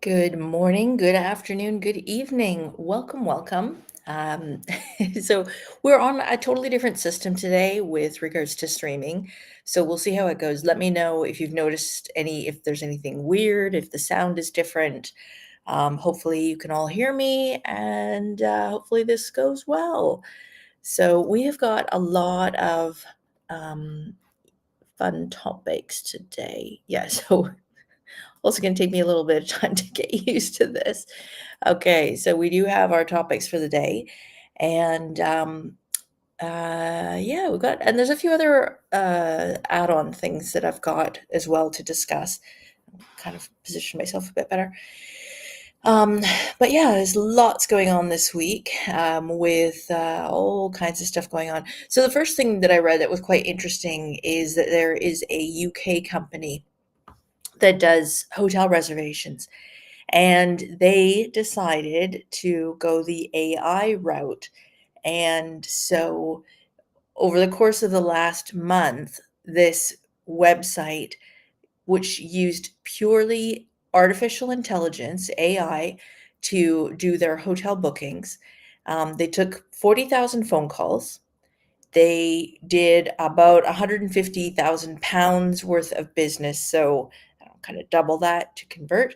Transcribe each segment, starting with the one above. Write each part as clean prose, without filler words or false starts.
Good morning, good afternoon, good evening. Welcome, welcome. So we're on a totally different system today with regards to streaming. So we'll see how it goes. Let me know if you've noticed if there's anything weird, if the sound is different. Hopefully you can all hear me and hopefully this goes well. So we have got a lot of um, fun topics today. Yeah, so also going to take me a little bit of time to get used to this. Okay, so we do have our topics for the day, and yeah, we've got, and there's a few other add-on things that I've got as well to discuss. Kind of position myself a bit better. Um, but yeah, there's lots going on this week with all kinds of stuff going on. So the first thing that I read that was quite interesting is that there is a UK company that does hotel reservations. And they decided to go the AI route. And so, over the course of the last month, this website, which used purely artificial intelligence, AI, to do their hotel bookings, they took 40,000 phone calls. They did about 150,000 pounds worth of business. So, kind of double that to convert.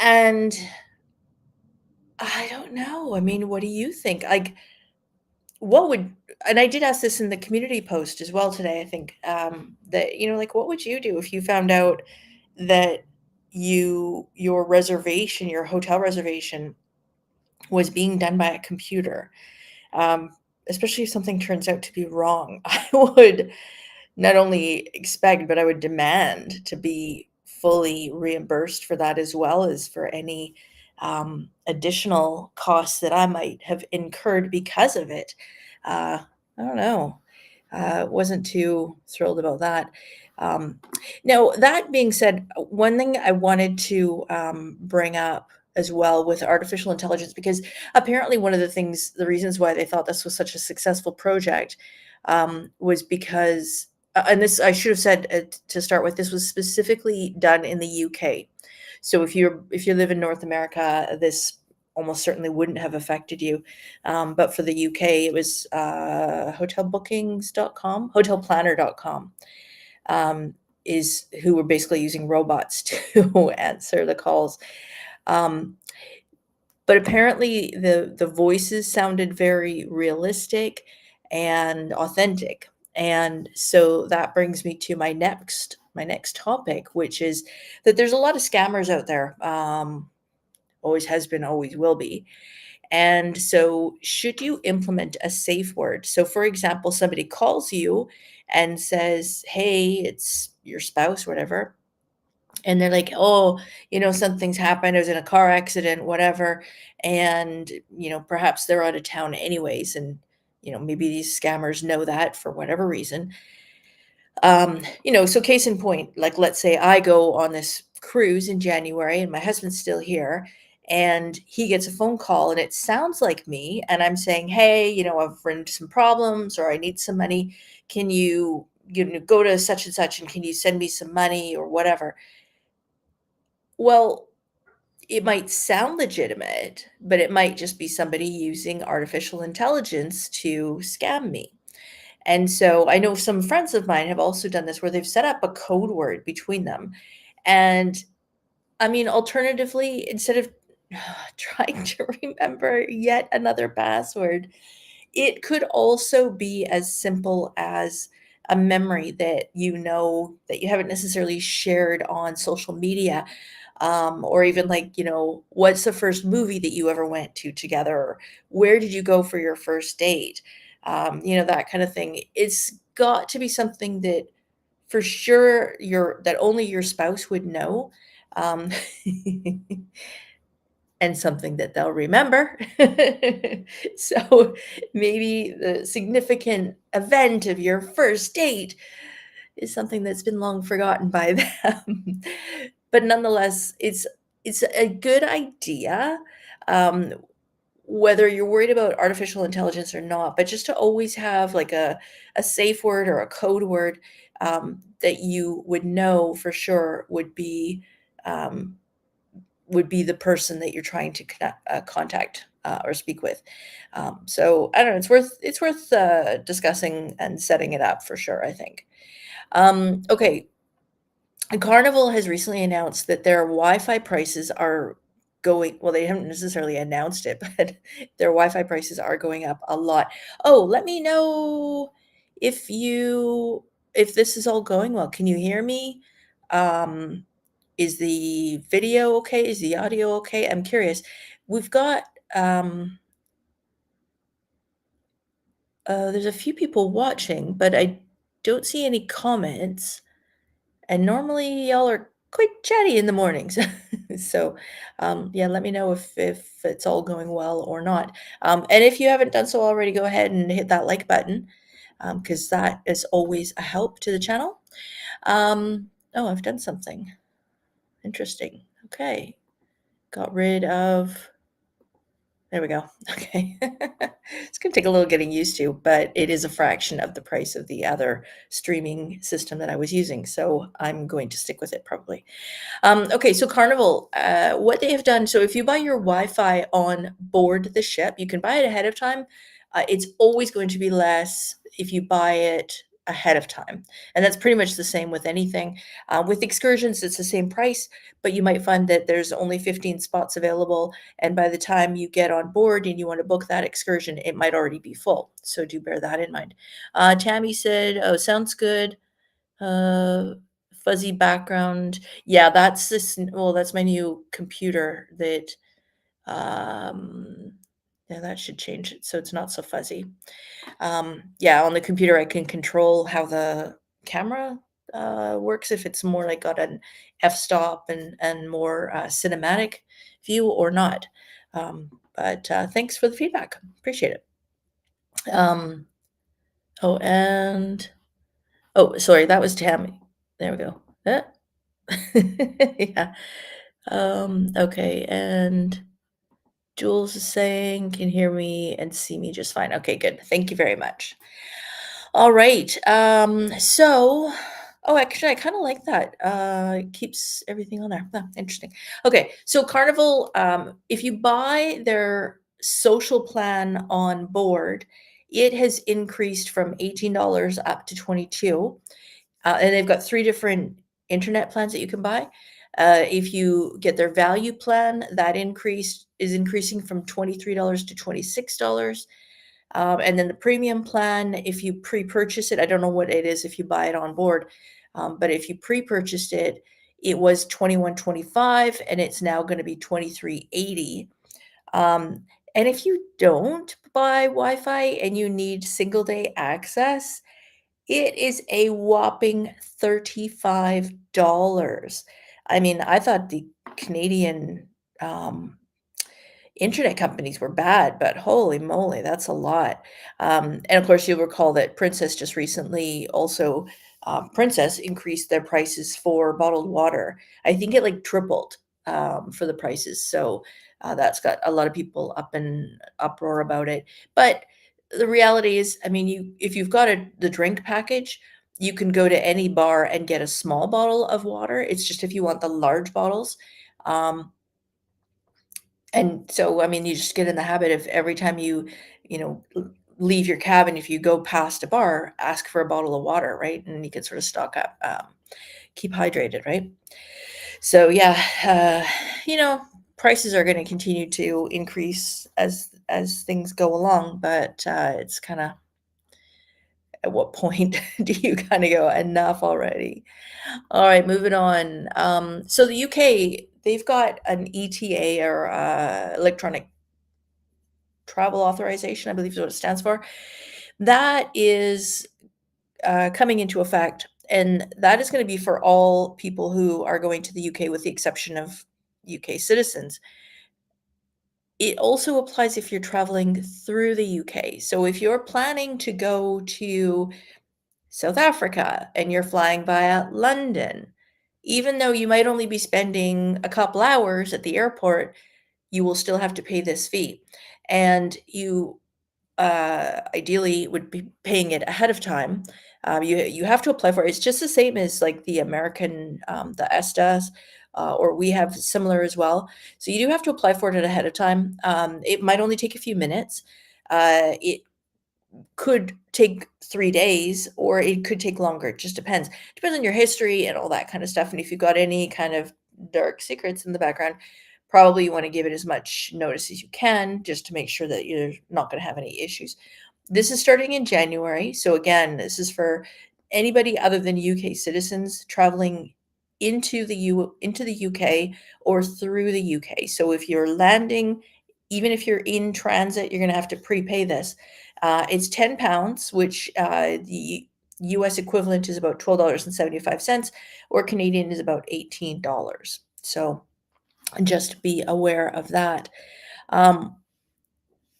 And I don't know. I mean, what do you think? Like, what would, and I did ask this in the community post as well today, I think, that, like, what would you do if you found out that your reservation, your hotel reservation was being done by a computer? Um, Especially if something turns out to be wrong. I would not only expect, but I would demand to be fully reimbursed for that as well as for any additional costs that I might have incurred because of it. I don't know. Wasn't too thrilled about that. Um, Now, that being said, one thing I wanted to bring up as well with artificial intelligence, because apparently one of the reasons why they thought this was such a successful project was because, and this I should have said to start with, this was specifically done in the UK. So if you live in North America, this almost certainly wouldn't have affected you. But for the UK, it was hotelbookings.com, hotelplanner.com, is who were basically using robots to answer the calls. Um, but apparently the voices sounded very realistic and authentic. And so that brings me to my next topic, which is that there's a lot of scammers out there. Always has been, always will be. And so, should you implement a safe word? So, for example, somebody calls you and says, "Hey, it's your spouse, whatever." And they're like, "Oh, something's happened. I was in a car accident, whatever." And, perhaps they're out of town anyways. And, maybe these scammers know that for whatever reason. So case in point, like let's say I go on this cruise in January and my husband's still here and he gets a phone call and it sounds like me and I'm saying, "Hey, I've run into some problems or I need some money. Can you go to such and such and can you send me some money or whatever?" Well, it might sound legitimate, but it might just be somebody using artificial intelligence to scam me. And so I know some friends of mine have also done this where they've set up a code word between them. And I mean, alternatively, instead of trying to remember yet another password, it could also be as simple as a memory that that you haven't necessarily shared on social media. Or even like, what's the first movie that you ever went to together? Or where did you go for your first date? That kind of thing. It's got to be something that for sure that only your spouse would know. Um, and something that they'll remember. So maybe the significant event of your first date is something that's been long forgotten by them. But nonetheless, it's a good idea, um, whether you're worried about artificial intelligence or not, but just to always have like a safe word or a code word that you would know for sure would be um, would be the person that you're trying to contact or speak with. So I don't know. It's worth discussing and setting it up for sure, I think. Okay. Carnival has recently announced that their Wi-Fi prices are going, well, they haven't necessarily announced it, but their Wi-Fi prices are going up a lot. Oh, let me know if this is all going well. Can you hear me? Is the video okay? Is the audio okay? I'm curious. We've got there's a few people watching, but I don't see any comments. And normally y'all are quite chatty in the mornings. So, yeah, let me know if it's all going well or not. And if you haven't done so already, go ahead and hit that like button, because that is always a help to the channel. Oh, I've done something interesting. Okay, got rid of. There we go. Okay. It's going to take a little getting used to, but it is a fraction of the price of the other streaming system that I was using. So I'm going to stick with it probably. Okay, so Carnival, what they have done, so if you buy your Wi-Fi on board the ship, you can buy it ahead of time. It's always going to be less if you buy it ahead of time. And that's pretty much the same with anything. With excursions, it's the same price, but you might find that there's only 15 spots available. And by the time you get on board and you want to book that excursion, it might already be full. So do bear that in mind. Tammy said, oh, sounds good. Fuzzy background. Yeah, that's this. Well, that's my new computer that, yeah, that should change it so it's not so fuzzy. Yeah, on the computer, I can control how the camera works, if it's more like got an f-stop and more cinematic view or not. But thanks for the feedback. Appreciate it. Oh, and oh, sorry, that was Tammy. There we go. Yeah. Okay, and Jules is saying, can hear me and see me just fine. Okay, good. Thank you very much. All right. So, oh, actually, I kind of like that. It keeps everything on there. Oh, interesting. Okay, so Carnival, if you buy their social plan on board, it has increased from $18 up to $22. And they've got 3 different internet plans that you can buy. If you get their value plan, that is increasing from $23 to $26. And then the premium plan, if you pre-purchase it, I don't know what it is if you buy it on board, but if you pre-purchased it, it was $21.25 and it's now going to be $23.80. And if you don't buy Wi-Fi and you need single day access, it is a whopping $35. I mean, I thought the Canadian internet companies were bad, but holy moly, that's a lot. And of course, you'll recall that Princess just recently also, Princess increased their prices for bottled water. I think it like tripled for the prices. So that's got a lot of people up in uproar about it. But the reality is, I mean, if you've got the drink package, you can go to any bar and get a small bottle of water. It's just if you want the large bottles. And so, I mean, you just get in the habit of every time you leave your cabin, if you go past a bar, ask for a bottle of water, right? And you can sort of stock up, keep hydrated, right? So yeah, prices are going to continue to increase as things go along, but it's kind of, at what point do you kind of go, enough already? All right, moving on. So the UK, they've got an ETA, or electronic travel authorization, I believe is what it stands for. That is coming into effect, and that is going to be for all people who are going to the UK, with the exception of UK citizens. It also applies if you're traveling through the UK. So if you're planning to go to South Africa and you're flying via London, even though you might only be spending a couple hours at the airport, you will still have to pay this fee. And you ideally would be paying it ahead of time. You have to apply for it. It's just the same as like the American, the ESTAs, or we have similar as well. So you do have to apply for it ahead of time. It might only take a few minutes. It could take 3 days, or it could take longer. It just depends. Depends on your history and all that kind of stuff. And if you've got any kind of dark secrets in the background, probably you want to give it as much notice as you can, just to make sure that you're not going to have any issues. This is starting in January. So again, this is for anybody other than UK citizens traveling into the UK or through the UK. So if you're landing, even if you're in transit, you're going to have to prepay this. It's £10, which the US equivalent is about $12.75, or Canadian is about $18. So just be aware of that. I'm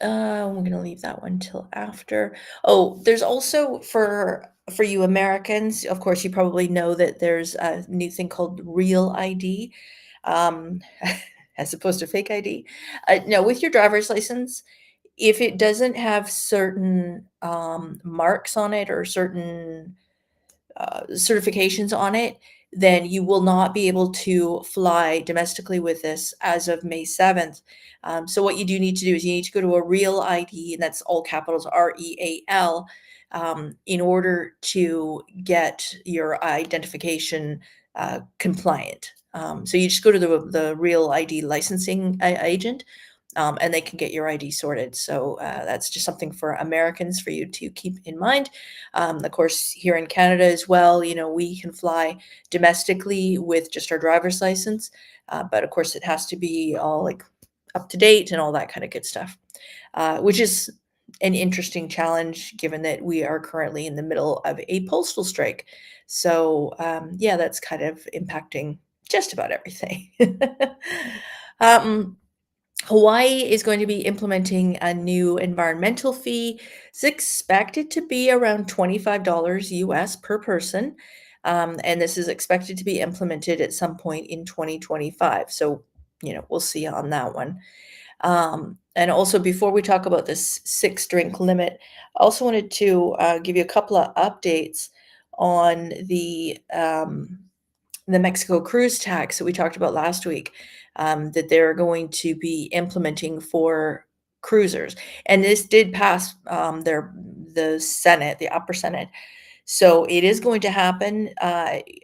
going to leave that one till after. Oh, there's also for you Americans, of course, you probably know that there's a new thing called Real ID, um, as opposed to fake ID. No, with your driver's license, if it doesn't have certain marks on it or certain certifications on it, then you will not be able to fly domestically with this as of May 7th. So what you do need to do is you need to go to a Real ID, and that's all capitals REAL, in order to get your identification compliant. So you just go to the Real ID licensing agent, and they can get your ID sorted. So that's just something for Americans for you to keep in mind. Of course, here in Canada as well, you know, we can fly domestically with just our driver's license, but of course it has to be all like up to date and all that kind of good stuff, which is an interesting challenge given that we are currently in the middle of a postal strike. So yeah, that's kind of impacting just about everything. Hawaii is going to be implementing a new environmental fee. It's expected to be around $25 US per person. And this is expected to be implemented at some point in 2025. So, you know, we'll see on that one. And also, before we talk about this 6-drink limit, I also wanted to give you a couple of updates on the Mexico cruise tax that we talked about last week, that they're going to be implementing for cruisers. And this did pass the Senate, the upper Senate. So it is going to happen.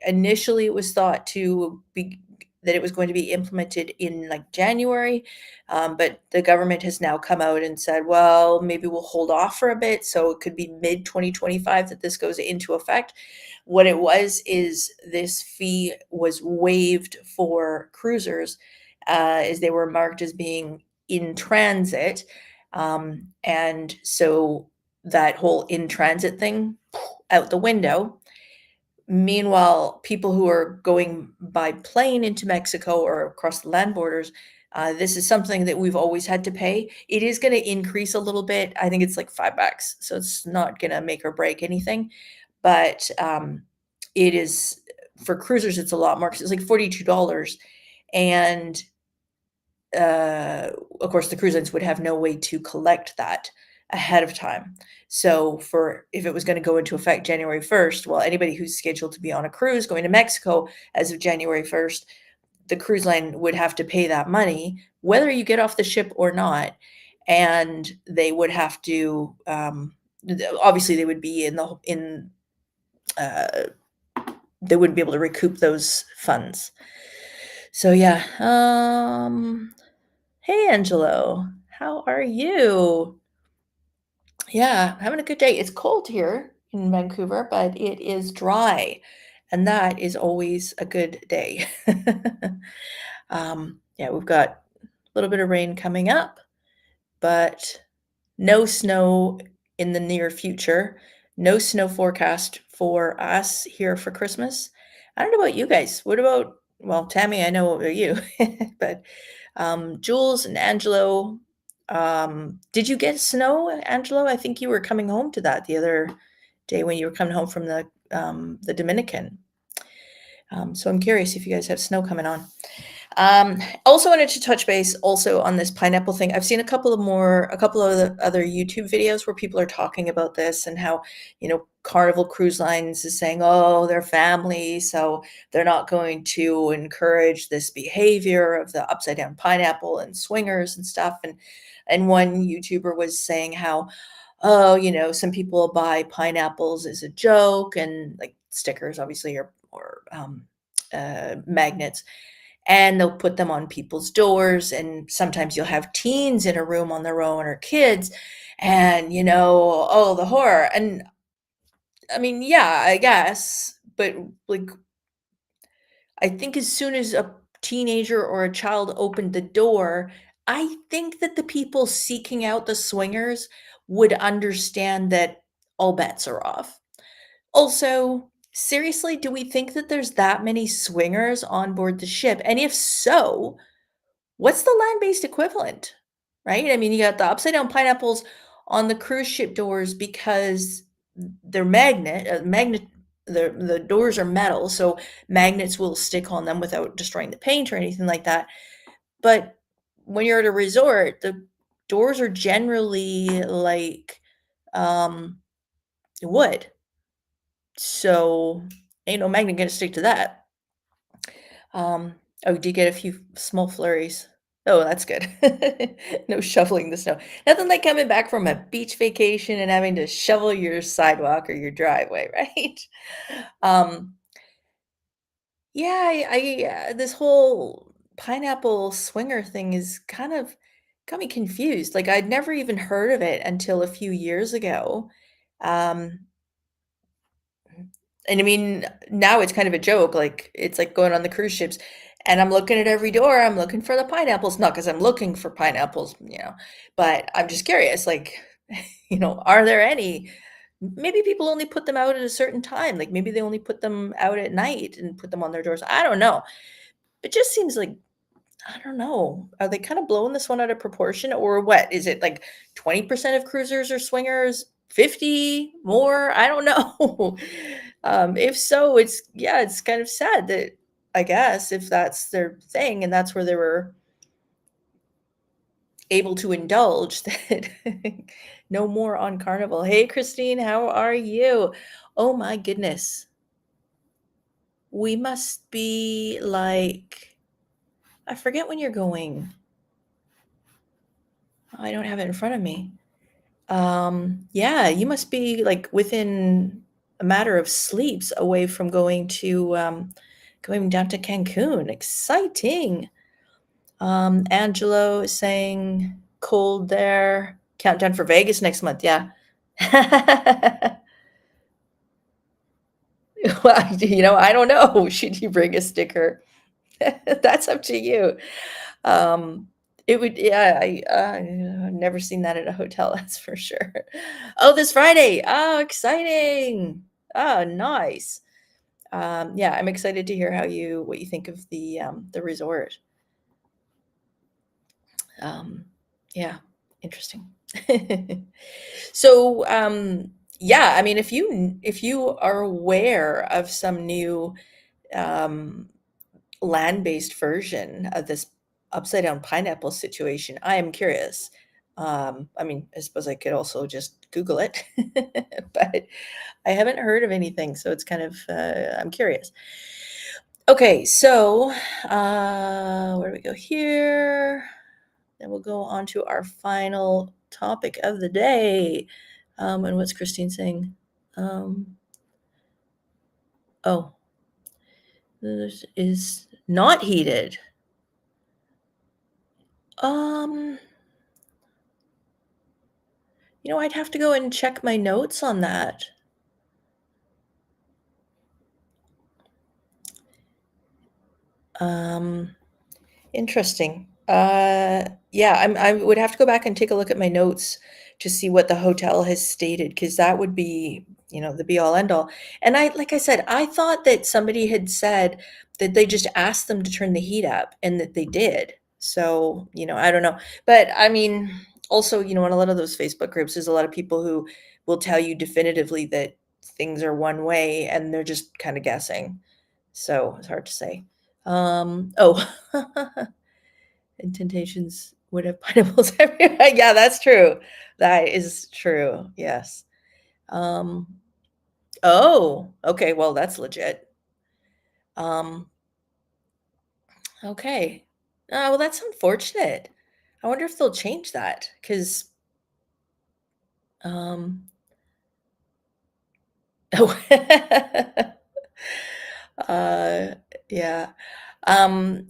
Initially, it was thought to be that it was going to be implemented in like January, but the government has now come out and said, well, maybe we'll hold off for a bit. So it could be mid-2025 that this goes into effect. What it was is this fee was waived for cruisers as they were marked as being in transit. And so that whole in transit thing out the window. Meanwhile, people who are going by plane into Mexico or across the land borders, this is something that we've always had to pay. It is going to increase a little bit. I think it's like $5, so it's not going to make or break anything. But it is, for cruisers, it's a lot more, because it's like $42. And of course, the cruise lines would have no way to collect that ahead of time. So if it was going to go into effect January 1st, well, anybody who's scheduled to be on a cruise going to Mexico as of January 1st, the cruise line would have to pay that money, whether you get off the ship or not. And they would have to, obviously they would be they wouldn't be able to recoup those funds. So yeah. Hey, Angelo, how are you? Yeah, having a good day. It's cold here in Vancouver, but it is dry, and that is always a good day. Yeah, we've got a little bit of rain coming up, but no snow in the near future. No snow forecast for us here for Christmas. I don't know about you guys. What about, well, Tammy, I know about you, but Jules and Angelo, did you get snow, Angelo? I think you were coming home to that the other day when you were coming home from the Dominican. So I'm curious if you guys have snow coming on. Also wanted to touch base also on this pineapple thing. I've seen a couple of the other YouTube videos where people are talking about this and how, you know, Carnival Cruise Lines is saying, oh, they're family, so they're not going to encourage this behavior of the upside down pineapple and swingers and stuff. And one YouTuber was saying how, oh, some people buy pineapples as a joke, and like stickers, obviously, or magnets, and they'll put them on people's doors. And sometimes you'll have teens in a room on their own, or kids, and oh, the horror. And I mean, yeah, I guess, but like, I think as soon as a teenager or a child opened the door, I think that the people seeking out the swingers would understand that all bets are off. Also, seriously, do we think that there's that many swingers on board the ship? And if so, what's the land-based equivalent? Right? I mean, you got the upside down pineapples on the cruise ship doors because they're the doors are metal, so magnets will stick on them without destroying the paint or anything like that. But when you're at a resort, the doors are generally like wood. So ain't no magnet gonna stick to that. Oh, did you get a few small flurries? Oh, that's good. No shoveling the snow. Nothing like coming back from a beach vacation and having to shovel your sidewalk or your driveway, right? Um, yeah, this whole pineapple swinger thing is kind of got me confused. Like, I'd never even heard of it until a few years ago. Um, And I mean, now it's kind of a joke, like, it's like going on the cruise ships, and I'm looking at every door, I'm looking for the pineapples, not because 'cause I'm looking for pineapples, but I'm just curious, like, are there any? Maybe people only put them out at a certain time, like, maybe they only put them out at night and put them on their doors, I don't know. It just seems like, I don't know, are they kinda blowing this one out of proportion, or what? Is it like 20% of cruisers are swingers? 50? More? I don't know. If so, it's kind of sad that, I guess, if that's their thing and that's where they were able to indulge, that no more on Carnival. Hey, Christine, how are you? Oh my goodness. We must be like, I forget when you're going. I don't have it in front of me. Yeah, you must be like within a matter of sleeps away from going down to Cancun. Exciting. Angelo is saying cold there. Countdown for Vegas next month. Yeah. Well, I don't know. Should you bring a sticker? That's up to you. Um, it would, yeah, I've never seen that at a hotel, that's for sure. Oh, this Friday. Oh, exciting. Oh, nice. Yeah, I'm excited to hear what you think of the resort. Yeah, interesting. So, yeah, I mean, if you are aware of some new um, land-based version of this upside down pineapple situation, I am curious. I mean, I suppose I could also just Google it, but I haven't heard of anything, so it's kind of I'm curious. Okay, so where do we go here? Then we'll go on to our final topic of the day. And what's Christine saying? Oh, this is not heated. Um, I'd have to go and check my notes on that. Interesting. Yeah, I would have to go back and take a look at my notes to see what the hotel has stated, because that would be, the be all end all. And like I said, I thought that somebody had said that they just asked them to turn the heat up and that they did. So, I don't know. But I mean, also, in a lot of those Facebook groups, there's a lot of people who will tell you definitively that things are one way and they're just kind of guessing. So it's hard to say. Oh, and Temptations would have pineapples everywhere. Yeah, that's true. That is true. Yes. Um, Oh, okay, well, that's legit. Um, okay. Oh, well, that's unfortunate. I wonder if they'll change that, 'cause, um oh. Uh, yeah.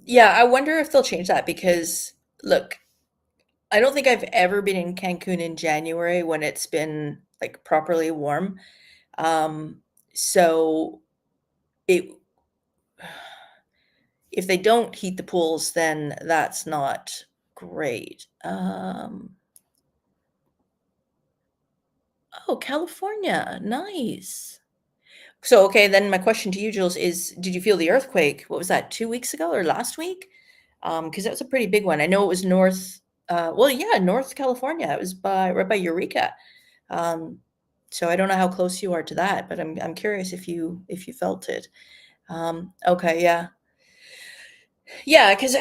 Yeah, I wonder if they'll change that because, look, I don't think I've ever been in Cancun in January when it's been, like, properly warm. Um, so it if they don't heat the pools, then that's not great. Oh, California, nice. So, okay, then my question to you, Jules, is did you feel the earthquake? What was that, 2 weeks ago or last week? Because that was a pretty big one. I know it was well, yeah, North California. It was right by Eureka. Um, so I don't know how close you are to that, but I'm curious if you felt it. Okay, yeah. Yeah, because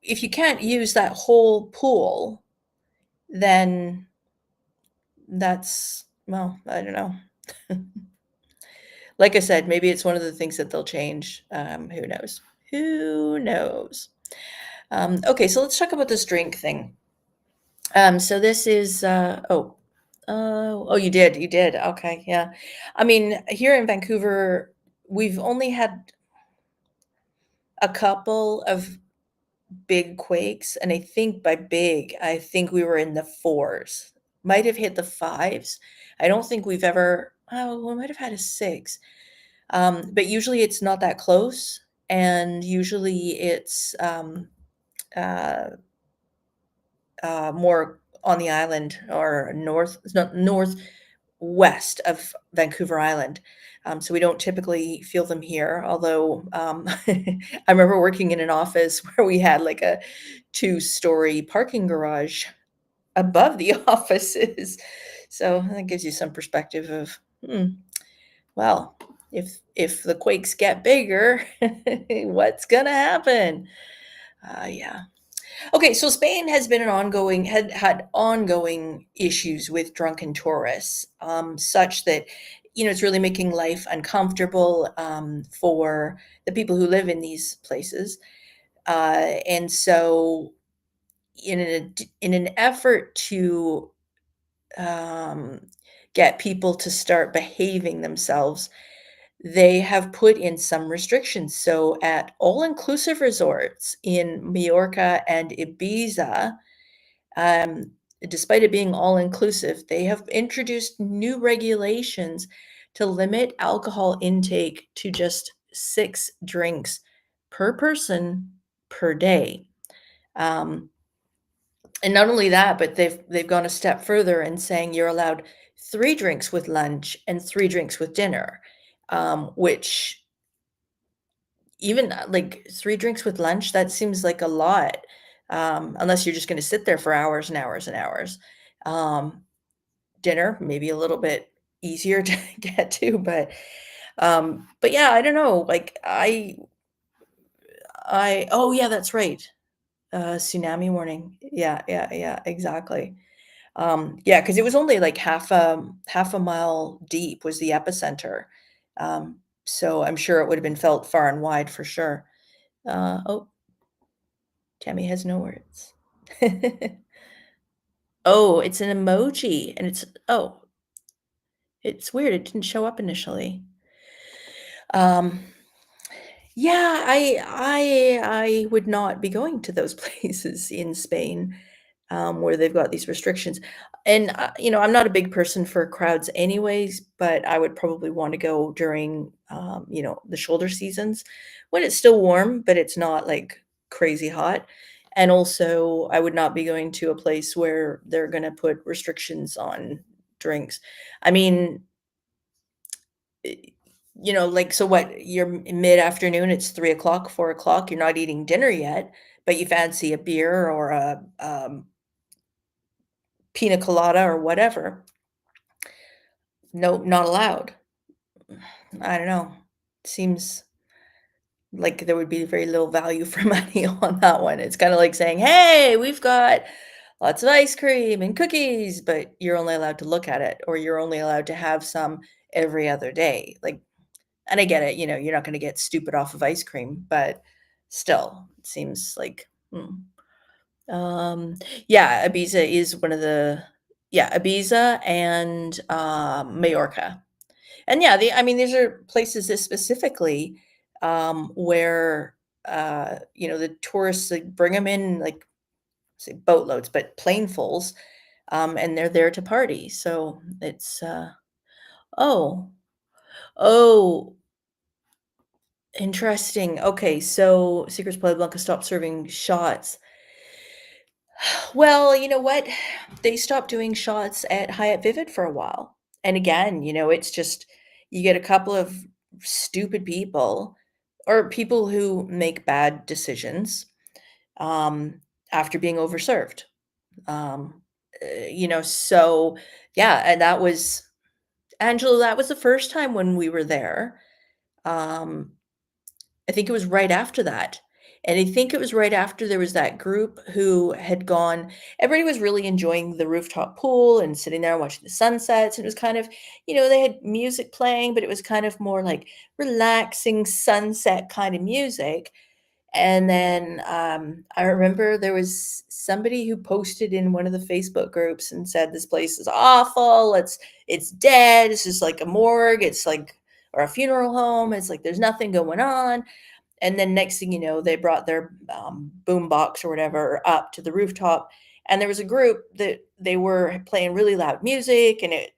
if you can't use that whole pool, then that's, well, I don't know. Like I said, maybe it's one of the things that they'll change. Who knows? Who knows? Okay, so let's talk about this drink thing. So this is oh, you did. Okay, yeah. I mean, here in Vancouver, we've only had a couple of big quakes, and I think by big, I think we were in the 4s. Might have hit the 5s. I don't think we've ever, oh, we might have had a 6. But usually it's not that close, and usually it's uh, more on the island or northwest of Vancouver Island. So we don't typically feel them here. Although I remember working in an office where we had like a 2-story parking garage above the offices. So that gives you some perspective of, well, if the quakes get bigger, what's gonna happen? Yeah. Okay, so Spain has been had ongoing issues with drunken tourists, such that it's really making life uncomfortable for the people who live in these places, and so in an effort to um, get people to start behaving themselves, they have put in some restrictions. So at all-inclusive resorts in Majorca and Ibiza, um, despite it being all-inclusive, they have introduced new regulations to limit alcohol intake to just 6 drinks per person per day. Um, and not only that, but they've gone a step further in saying you're allowed 3 drinks with lunch and 3 drinks with dinner, which even, like, 3 drinks with lunch, that seems like a lot, unless you're just gonna sit there for hours and hours and hours. Um, Dinner, maybe a little bit easier to get to, but yeah, I don't know, like, oh, yeah, that's right, tsunami warning. Yeah, yeah, yeah, exactly. Yeah, because it was only, like, half a mile deep was the epicenter, so I'm sure it would have been felt far and wide for sure. Oh, Tammy has no words. Oh, it's an emoji, and it's weird, it didn't show up initially. Um, yeah, I would not be going to those places in Spain, where they've got these restrictions, and, I'm not a big person for crowds anyways, but I would probably want to go during, the shoulder seasons when it's still warm, but it's not, like, crazy hot, and also, I would not be going to a place where they're gonna put restrictions on drinks. I mean, eh, like, so what? You're mid-afternoon, it's 3 o'clock, 4 o'clock, you're not eating dinner yet, but you fancy a beer or a, pina colada or whatever. No, not allowed. I don't know. Seems like there would be very little value for money on that one. It's kinda like saying, "Hey, we've got lots of ice cream and cookies," but you're only allowed to look at it, or you're only allowed to have some every other day. Like, and I get it, you're not going to get stupid off of ice cream, but still, it seems like, yeah, Ibiza is one of the, yeah, Ibiza and Majorca. And yeah, I mean, these are places that specifically where the tourists, like, bring them in, like, say boatloads, but planefuls, and they're there to party. So it's oh, oh, interesting. Okay, so Secrets Playa Blanca stopped serving shots. Well, you know what? They stopped doing shots at Hyatt Vivid for a while. And again, it's just you get a couple of stupid people or people who make bad decisions um, after being overserved. Um, so yeah, and that was Angela, that was the first time when we were there. Um, I think it was right after that. And I think it was right after there was that group who had gone, everybody was really enjoying the rooftop pool and sitting there and watching the sunsets. And it was kind of, they had music playing, but it was kind of more like relaxing sunset kind of music. And then I remember there was somebody who posted in one of the Facebook groups and said, "This place is awful. It's dead. It's just like a morgue. It's like, or a funeral home. It's like there's nothing going on." And then next thing you know, they brought their boom box or whatever up to the rooftop, and there was a group that they were playing really loud music, and it,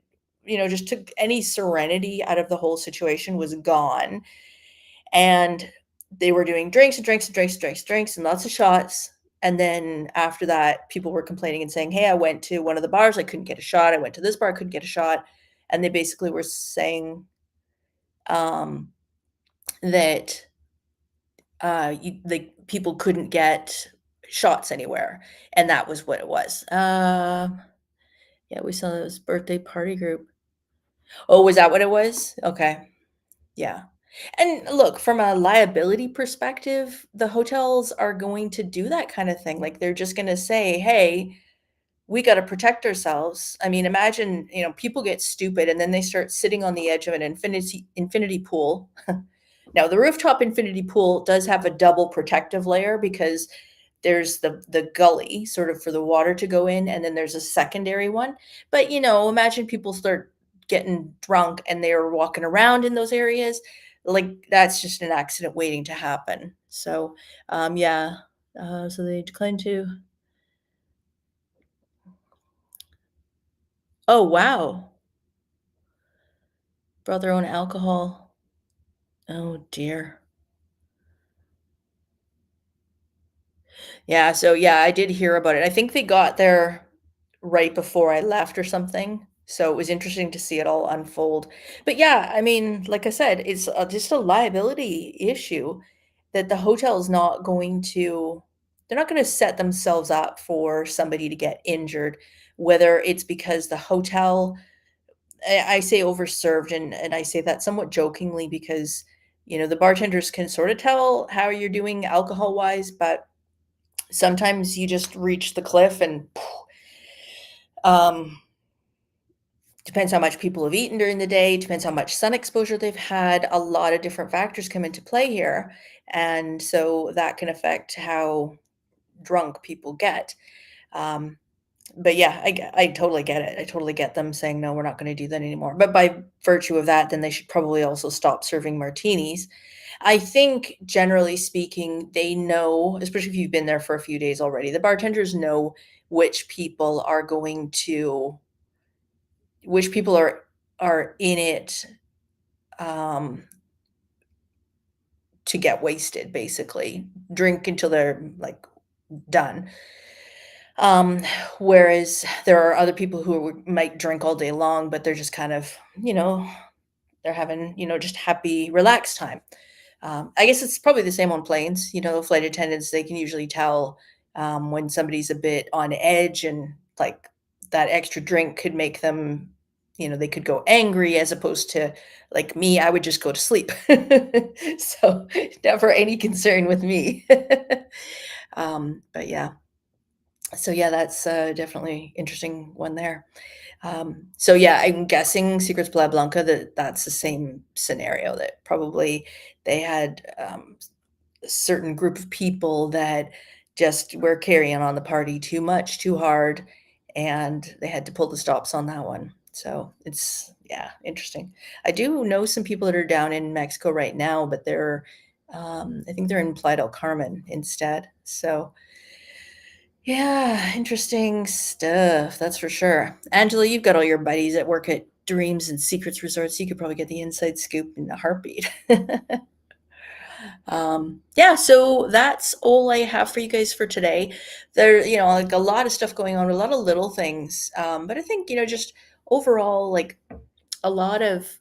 just took any serenity out of the whole situation was gone. And they were doing drinks and drinks and drinks and drinks and drinks and lots of shots. And then after that, people were complaining and saying, "Hey, I went to one of the bars, I couldn't get a shot. I went to this bar, I couldn't get a shot." And they basically were saying um, that like people couldn't get shots anywhere, and that was what it was. Yeah, we saw this birthday party group. Oh, was that what it was? Okay. Yeah. And look, from a liability perspective, the hotels are going to do that kind of thing. Like, they're just going to say, "Hey, we got to protect ourselves." I mean, imagine, people get stupid and then they start sitting on the edge of an infinity pool. Now, the rooftop infinity pool does have a double protective layer because there's the gully sort of for the water to go in, and then there's a secondary one. But, imagine people start getting drunk and they're walking around in those areas. Like, that's just an accident waiting to happen. So, yeah. So they declined to. Oh, wow. Brought their own alcohol. Oh, dear. Yeah, so, yeah, I did hear about it. I think they got there right before I left or something, so it was interesting to see it all unfold. But, yeah, I mean, like I said, it's, just a liability issue that the hotel's not going to they're not gonna set themselves up for somebody to get injured, whether it's because the hotel I say overserved, and I say that somewhat jokingly because, the bartenders can sorta tell how you're doing alcohol-wise, but sometimes you just reach the cliff and um, depends how much people have eaten during the day, depends how much sun exposure they've had, a lot of different factors come into play here, and so that can affect how drunk people get. Um, but yeah, I totally get it. I totally get them saying, "No, we're not gonna do that anymore." But by virtue of that, then they should probably also stop serving martinis. I think generally speaking, they know, especially if you've been there for a few days already, the bartenders know which people are going to which people are in it, um, to get wasted, basically. Drink until they're, like, done. Um, Whereas there are other people who might drink all day long, but they're just kind of, they're having, just happy, relaxed time. I guess it's probably the same on planes. Flight attendants, they can usually tell when somebody's a bit on edge, and like that extra drink could make them, they could go angry, as opposed to like me, I would just go to sleep. So never any concern with me. But yeah. So yeah, that's definitely interesting one there. So yeah, I'm guessing Secrets Bla Blanca that that's the same scenario that probably they had a certain group of people that just were carrying on the party too much, too hard, and they had to pull the stops on that one. So it's yeah, interesting. I do know some people that are down in Mexico right now, but they're I think they're in Playa del Carmen instead. So yeah, interesting stuff, that's for sure. Angela, you've got all your buddies that work at Dreams and Secrets Resorts. You could probably get the inside scoop in a heartbeat. Yeah, so that's all I have for you guys for today. There, like a lot of stuff going on, a lot of little things. But I think, just overall, like a lot of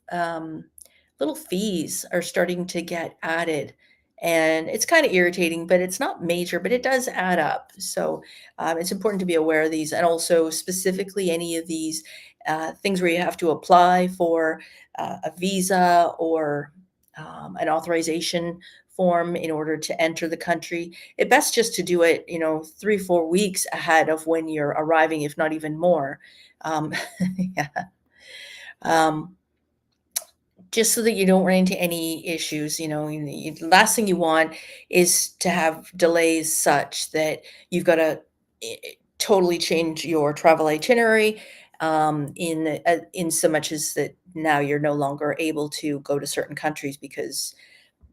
little fees are starting to get added. And it's kind of irritating, but it's not major, but it does add up. So it's important to be aware of these, and also specifically any of these things where you have to apply for a visa or an authorization form in order to enter the country. It best just to do it, 3, 4 weeks ahead of when you're arriving, if not even more. Yeah. Um, just so that you don't run into any issues. The last thing you want is to have delays such that you've got to totally change your travel itinerary, in so much as that now you're no longer able to go to certain countries because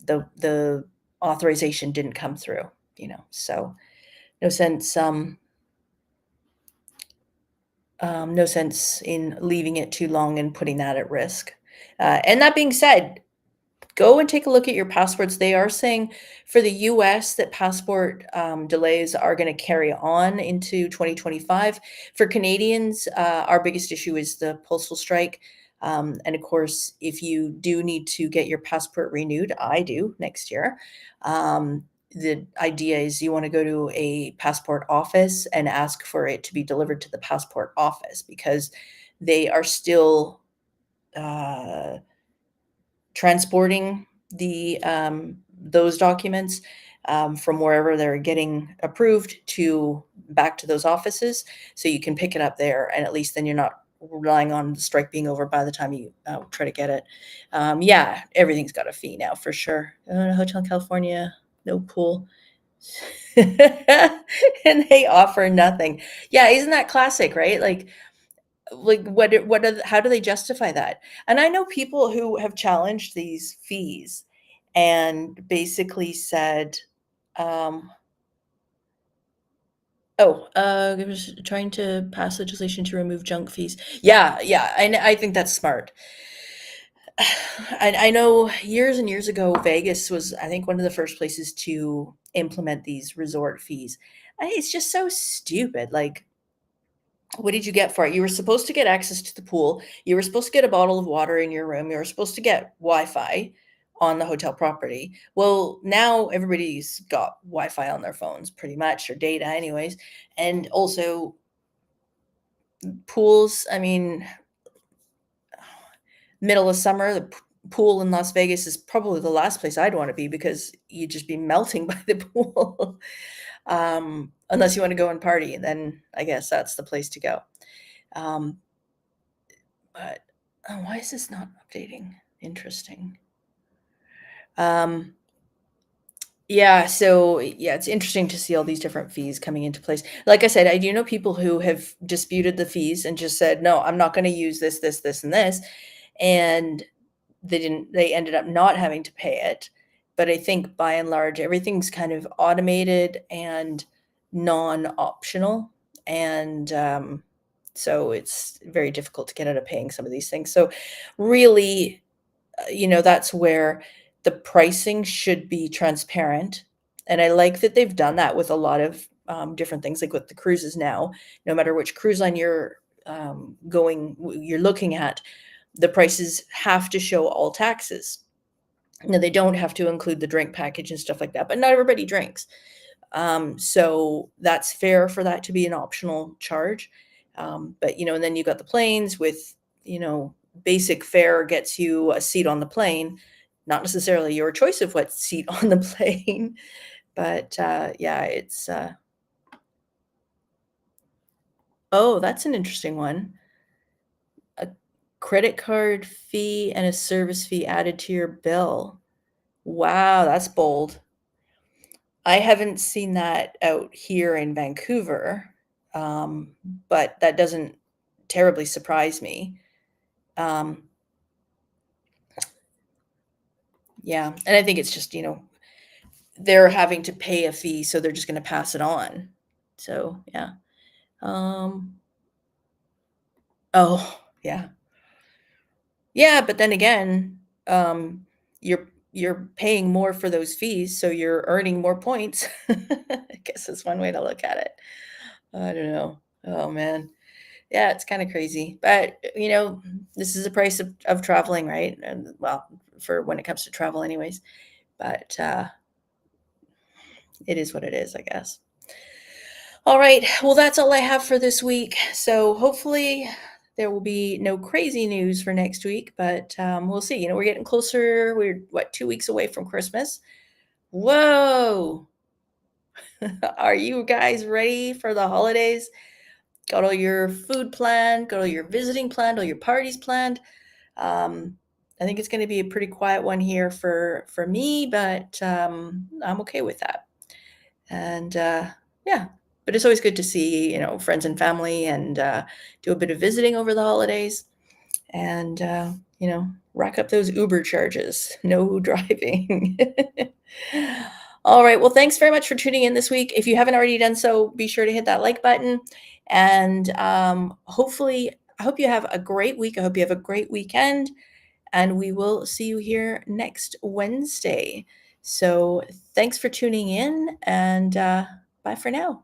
the authorization didn't come through. So no sense no sense in leaving it too long and putting that at risk. And that being said, go and take a look at your passports. They are saying for the US that passport delays are going to carry on into 2025. For Canadians, our biggest issue is the postal strike. And of course, if you do need to get your passport renewed, I do next year. The idea is you want to go to a passport office and ask for it to be delivered to the passport office because they are still uh, transporting those documents from wherever they're getting approved to back to those offices, so you can pick it up there, and at least then you're not relying on the strike being over by the time you try to get it. Yeah, everything's got a fee now for sure. Hotel in California, no pool. And they offer nothing. Yeah, isn't that classic, right? Like how do they justify that? And I know people who have challenged these fees and basically said, um, it was trying to pass legislation to remove junk fees. Yeah, yeah, I think that's smart. I know years and years ago, Vegas was, I think, one of the first places to implement these resort fees. It's just so stupid. Like, what did you get for it? You were supposed to get access to the pool. You were supposed to get a bottle of water in your room. You were supposed to get Wi-Fi on the hotel property. Well, now everybody's got Wi-Fi on their phones pretty much, or data anyways. And also pools, I mean, middle of summer, the pool in Las Vegas is probably the last place I'd want to be because you'd just be melting by the pool. Unless you want to go and party, then I guess that's the place to go. Um, But oh, why is this not updating? Interesting. Um, yeah, so yeah, it's interesting to see all these different fees coming into place. Like I said, I do know people who have disputed the fees and just said, "No, I'm not going to use this, this, this, and this," and they didn't. They ended up not having to pay it. But I think by and large, everything's kind of automated and non-optional, and so it's very difficult to get out of paying some of these things. So really, that's where the pricing should be transparent. And I like that they've done that with a lot of different things, like with the cruises now. No matter which cruise line you're looking at, the prices have to show all taxes. Now, they don't have to include the drink package and stuff like that, but not everybody drinks. So that's fair for that to be an optional charge. But, and then you got the planes with, basic fare gets you a seat on the plane, not necessarily your choice of what seat on the plane. But yeah, it's Oh, that's an interesting one. A credit card fee and a service fee added to your bill. Wow, that's bold. I haven't seen that out here in Vancouver, um, but that doesn't terribly surprise me. Um, yeah, and I think it's just, they're having to pay a fee, so they're just gonna pass it on. So, yeah. Um, oh, yeah. Yeah, but then again, you're paying more for those fees, so you're earning more points. I guess that's one way to look at it. I don't know. Oh, man. Yeah, it's kinda crazy, but, this is the price of traveling, right? And, well, for when it comes to travel anyways, but, it is what it is, I guess. Alright, well, that's all I have for this week, so hopefully there will be no crazy news for next week, but, we'll see. We're getting closer. We're, what, 2 weeks away from Christmas? Whoa! Are you guys ready for the holidays? Got all your food planned, got all your visiting planned, all your parties planned? I think it's gonna be a pretty quiet one here for me, but, I'm okay with that. And, yeah, but it's always good to see, friends and family and, do a bit of visiting over the holidays and, rack up those Uber charges. No driving. All right, well, thanks very much for tuning in this week. If you haven't already done so, be sure to hit that like button, and, hopefully I hope you have a great week. I hope you have a great weekend, and we will see you here next Wednesday. So thanks for tuning in, and bye for now.